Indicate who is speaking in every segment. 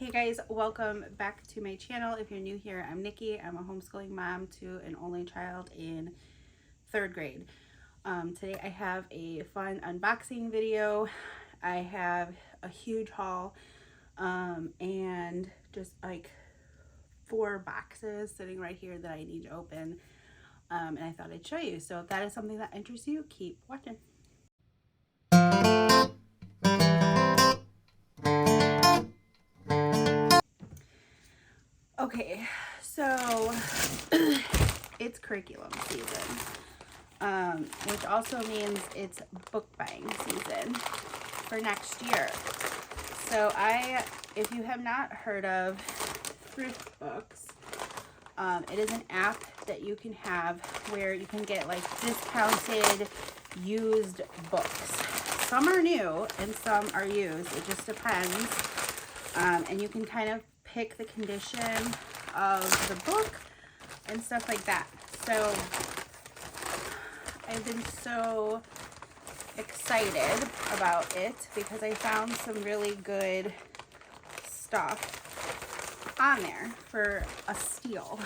Speaker 1: Hey guys, welcome back to my channel. If you're new here, I'm Nikki. I'm a homeschooling mom to an only child in 3rd grade. Today I have a fun unboxing video. I have a huge haul and just like 4 boxes sitting right here that I need to open, and I thought I'd show you. So if that is something that interests you, keep watching. Okay, so it's curriculum season, which also means it's book buying season for next year. So if you have not heard of Thrift Books, it is an app that you can have where you can get like discounted used books. Some are new and some are used. It just depends. And you can kind of pick the condition of the book and stuff like that. So I've been so excited about it because I found some really good stuff on there for a steal.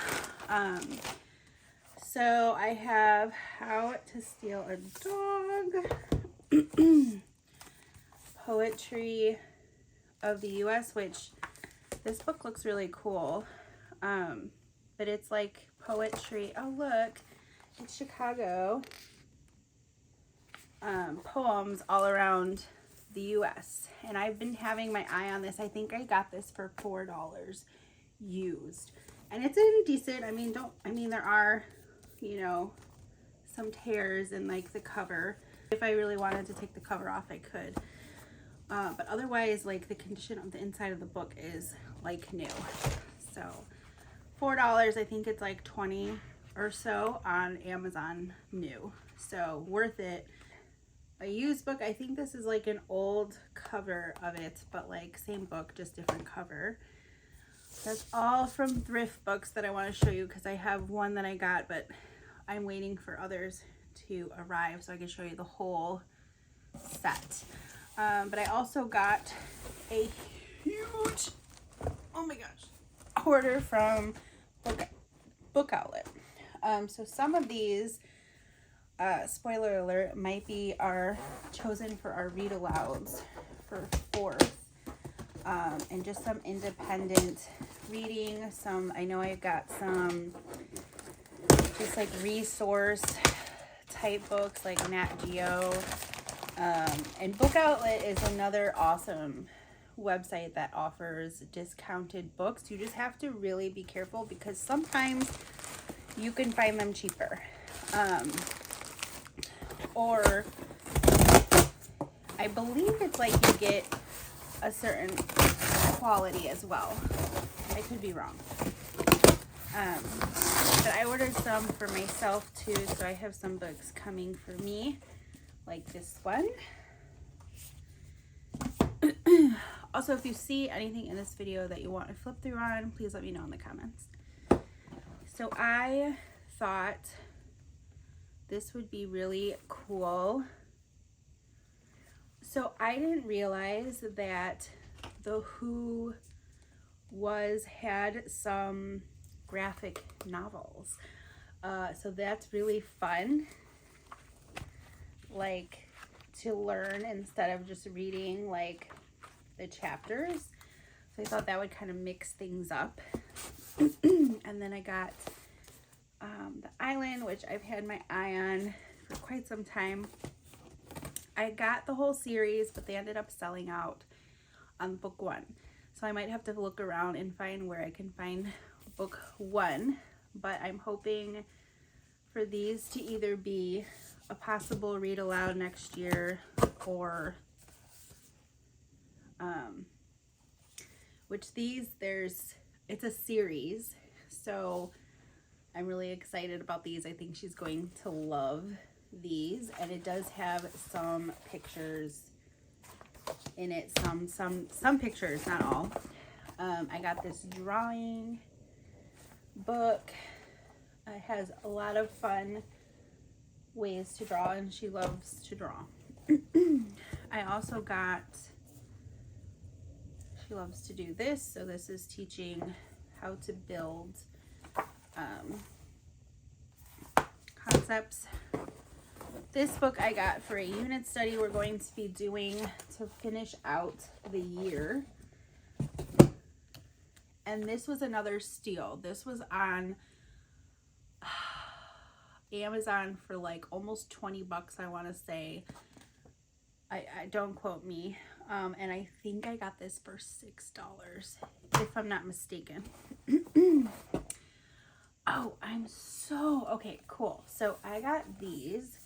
Speaker 1: So I have How to Steal a Dog, Poetry of the US, which this book looks really cool, but it's like poetry. Oh look, it's Chicago, poems all around the US, and I've been having my eye on this. I think I got this for $4 used, and it's in decent. I mean, there are, you know, some tears in like the cover. If I really wanted to take the cover off, I could. But otherwise, like, the condition of the inside of the book is like new. So $4, I think it's like 20 or so on Amazon new. So worth it. A used book, I think this is like an old cover of it, but like same book, just different cover. That's all from Thrift Books that I want to show you because I have one that I got, but I'm waiting for others to arrive so I can show you the whole set. But I also got a huge, oh my gosh, order from Book Outlet. So some of these, spoiler alert, might be chosen for our read alouds for 4th, and just some independent reading. I know I've got some just like resource type books like Nat Geo. And Book Outlet is another awesome website that offers discounted books. You just have to really be careful because sometimes you can find them cheaper. Or I believe it's like you get a certain quality as well. I could be wrong. But I ordered some for myself too, so I have some books coming for me, like this one. Also, if you see anything in this video that you want to flip through on, please let me know in the comments. So I thought this would be really cool. So I didn't realize that the Who had some graphic novels. So that's really fun, like, to learn instead of just reading like the chapters. So I thought that would kind of mix things up. And then I got The Island, which I've had my eye on for quite some time. I got the whole series, but they ended up selling out on book 1. So I might have to look around and find where I can find book 1. But I'm hoping for these to either be a possible read aloud next year, or it's a series, so I'm really excited about these. I think she's going to love these, and it does have some pictures in it, some pictures, not all. I got this drawing book. It has a lot of fun ways to draw, and she loves to draw. I also got She loves to do this. So this is teaching how to build concepts. This book I got for a unit study we're going to be doing to finish out the year. And this was another steal. This was on Amazon for like almost 20 bucks, I want to say. I don't quote me. And I think I got this for $6, if I'm not mistaken. Oh, okay, cool. So I got these.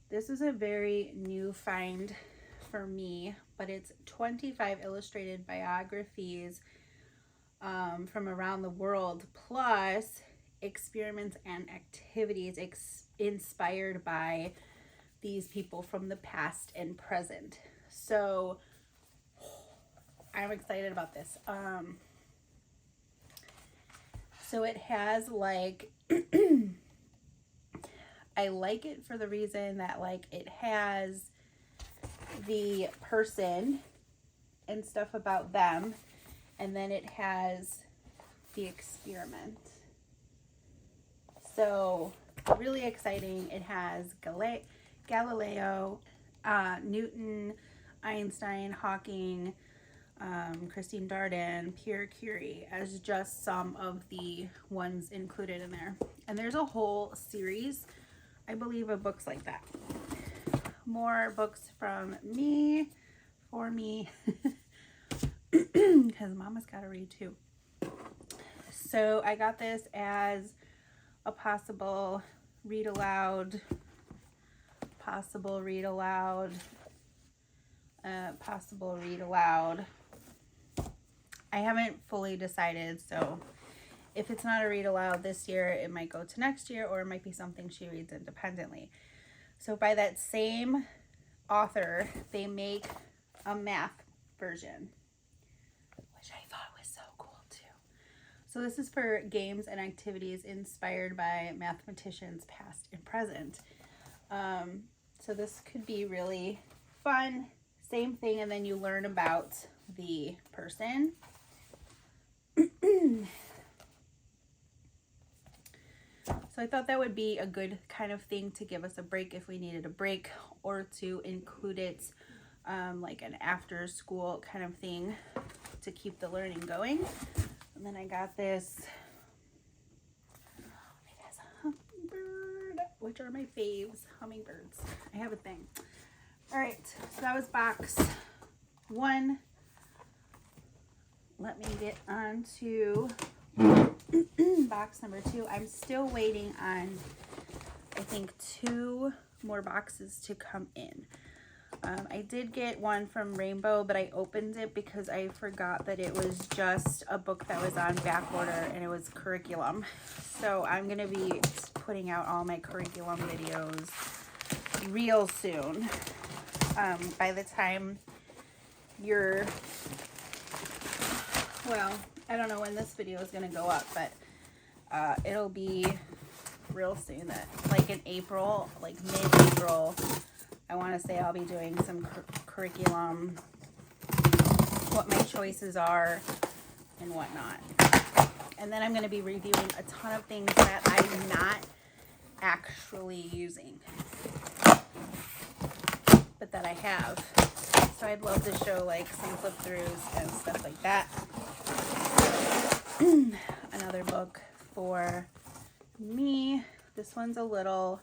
Speaker 1: This is a very new find for me, but it's 25 illustrated biographies from around the world, plus experiments and activities inspired by these people from the past and present. So I'm excited about this. So it has like I like it for the reason that like it has the person and stuff about them, and then it has the experiment. So really exciting. It has Galileo, Newton, Einstein, Hawking, Christine Darden, Pierre Curie as just some of the ones included in there. And there's a whole series, I believe, of books like that. More books from me, for me, because Mama's got to read too. So I got this as a possible read aloud. I haven't fully decided, so if it's not a read aloud this year, it might go to next year, or it might be something she reads independently. So by that same author, they make a math version, which I thought was so cool too. So this is for games and activities inspired by mathematicians past and present. So this could be really fun. Same thing, and then you learn about the person. So I thought that would be a good kind of thing to give us a break if we needed a break, or to include it like an after school kind of thing to keep the learning going. And then I got this. It has a hummingbird, which are my faves, hummingbirds. I have a thing. All right, so that was box 1. Let me get on to box number 2. I'm still waiting on, I think, 2 more boxes to come in. I did get one from Rainbow, but I opened it because I forgot that it was just a book that was on back order, and it was curriculum. So I'm going to be putting out all my curriculum videos real soon. By the time you're, well, I don't know when this video is going to go up, but it'll be real soon, that like in April, like mid-April, I want to say I'll be doing some curriculum, what my choices are and whatnot. And then I'm going to be reviewing a ton of things that I'm not actually using, but that I have. So I'd love to show like some flip throughs and stuff like that. Another book for me. This one's a little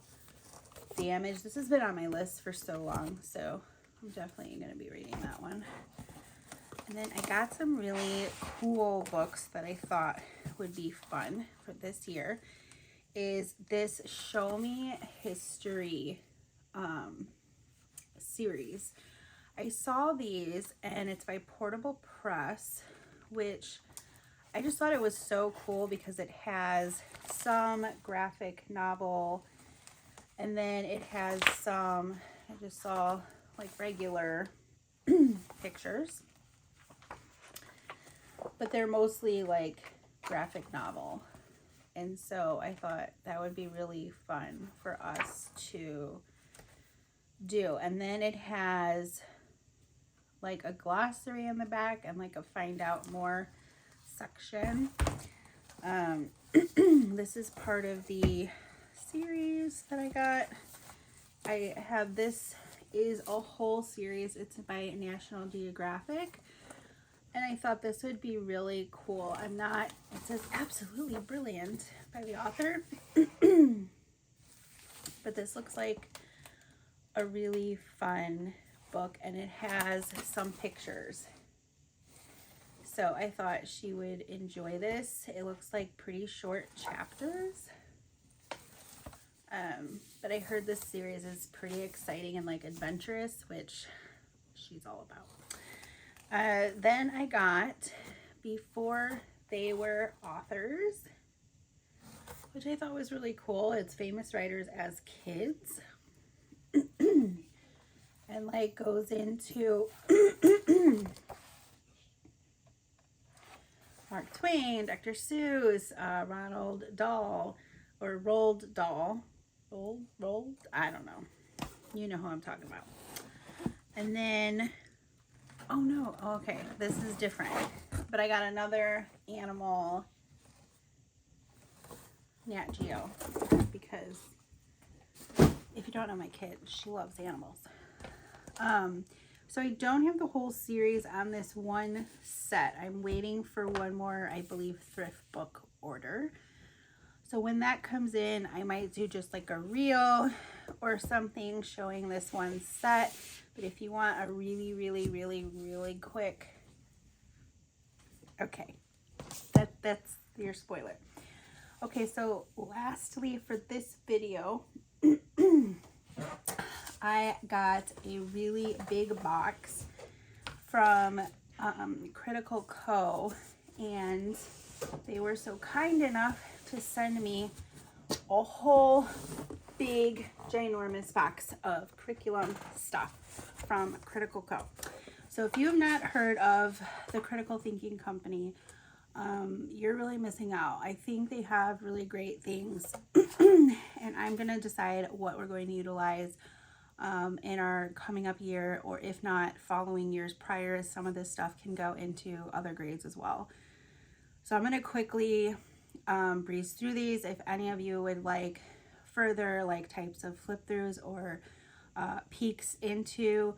Speaker 1: damaged. This has been on my list for so long, so I'm definitely going to be reading that one. And then I got some really cool books that I thought would be fun for this year. Is this Show Me History series. I saw these, and it's by Portable Press, which I just thought it was so cool because it has some graphic novel, and then it has some, I just saw like regular pictures, but they're mostly like graphic novel. And so I thought that would be really fun for us to do. And then it has like a glossary in the back and like a find out more section. This is part of the series that I got. I have, this is a whole series. It's by National Geographic. And I thought this would be really cool. I'm not, it says absolutely brilliant by the author. But this looks like a really fun book, and it has some pictures. So I thought she would enjoy this. It looks like pretty short chapters. But I heard this series is pretty exciting and like adventurous, which she's all about. Then I got Before They Were Authors, which I thought was really cool. It's famous writers as kids. And like goes into Mark Twain, Dr. Seuss, Roald Dahl, I don't know. You know who I'm talking about. And then, oh no, okay, this is different. But I got another animal Nat Geo, because if you don't know my kid, she loves animals. So I don't have the whole series on this one set. I'm waiting for one more, I believe, thrift book order. So when that comes in, I might do just like a reel or something showing this one set. But if you want a really, really, really, really quick, okay, that's your spoiler. Okay, so lastly for this video, I got a really big box from Critical Co, and they were so kind enough to send me a whole big ginormous box of curriculum stuff from Critical Co. So if you have not heard of the Critical Thinking Company, you're really missing out. I think they have really great things, and I'm going to decide what we're going to utilize in our coming up year, or if not, following years prior. Some of this stuff can go into other grades as well. So I'm going to quickly breeze through these. If any of you would like further like types of flip throughs or peeks into,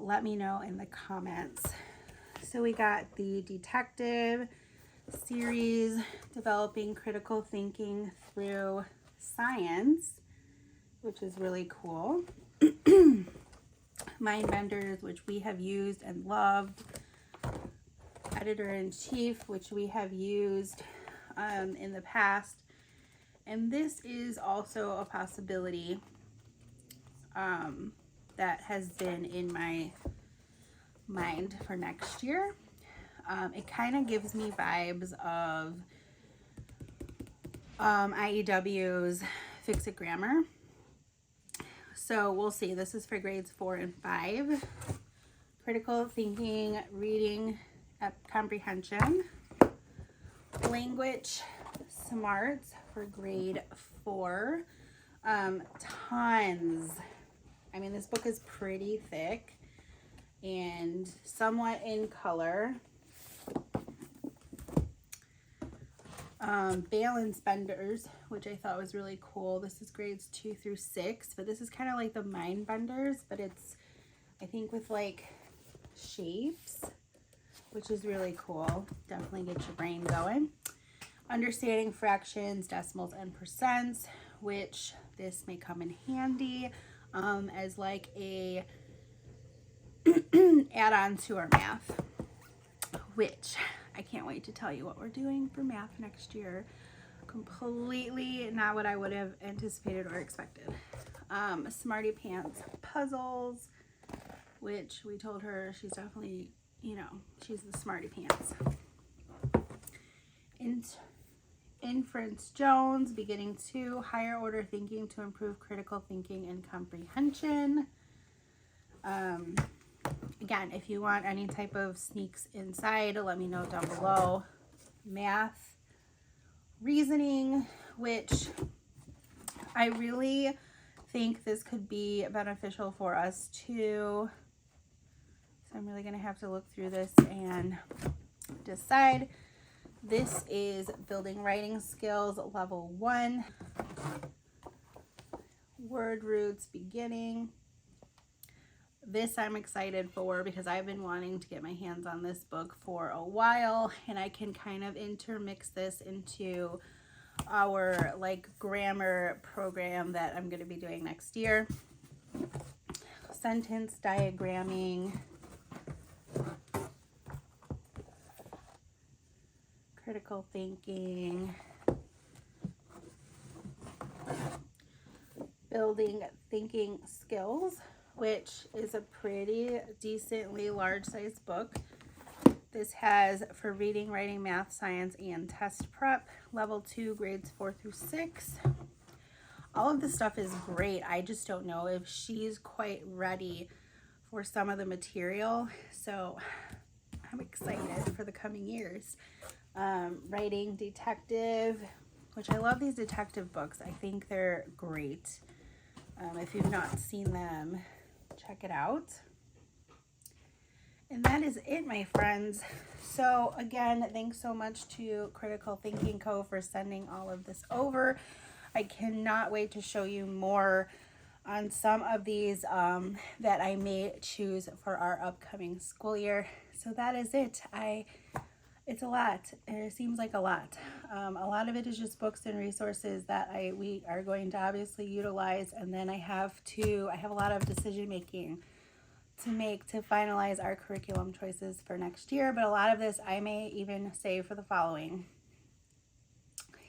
Speaker 1: let me know in the comments. So we got the detective series, Developing Critical Thinking Through Science, which is really cool. Mind Benders, which we have used and loved. Editor-in-Chief, which we have used in the past. And this is also a possibility that has been in my mind for next year. It kind of gives me vibes of IEW's Fix It Grammar. So we'll see. This is for grades 4 and 5. Critical Thinking, Reading Comprehension. Language Smarts for grade 4. Tons. I mean, this book is pretty thick and somewhat in color. Balance Benders, which I thought was really cool. This is grades 2 through 6, but this is kind of like the Mind Benders, but it's, I think, with like shapes, which is really cool. Definitely get your brain going. Understanding Fractions, Decimals, and Percents, which this may come in handy as like a add-on to our math, which I can't wait to tell you what we're doing for math next year. Completely not what I would have anticipated or expected. Smarty Pants Puzzles, which we told her she's definitely, you know, she's the Smarty Pants. Inference Jones, Beginning 2, Higher Order Thinking to Improve Critical Thinking and Comprehension. Again, if you want any type of sneaks inside, let me know down below. Math Reasoning, which I really think this could be beneficial for us to So I'm really going to have to look through this and decide. This is Building Writing Skills Level 1. Word Roots Beginning. This I'm excited for because I've been wanting to get my hands on this book for a while, and I can kind of intermix this into our like grammar program that I'm going to be doing next year. Sentence diagramming, critical thinking, building thinking skills, which is a pretty decently large size book. This has for reading, writing, math, science, and test prep, level 2, grades 4 through 6. All of this stuff is great. I just don't know if she's quite ready for some of the material. So I'm excited for the coming years. Writing detective, which I love these detective books. I think they're great. If you've not seen them, check it out. And that is it, my friends. So again, thanks so much to Critical Thinking Co. for sending all of this over. I cannot wait to show you more on some of these that I may choose for our upcoming school year. So that is it. It's a lot. It seems like a lot. A lot of it is just books and resources that we are going to obviously utilize, and then I have a lot of decision making to make to finalize our curriculum choices for next year, but a lot of this I may even save for the following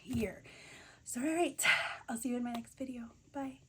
Speaker 1: year. So all right, I'll see you in my next video. Bye.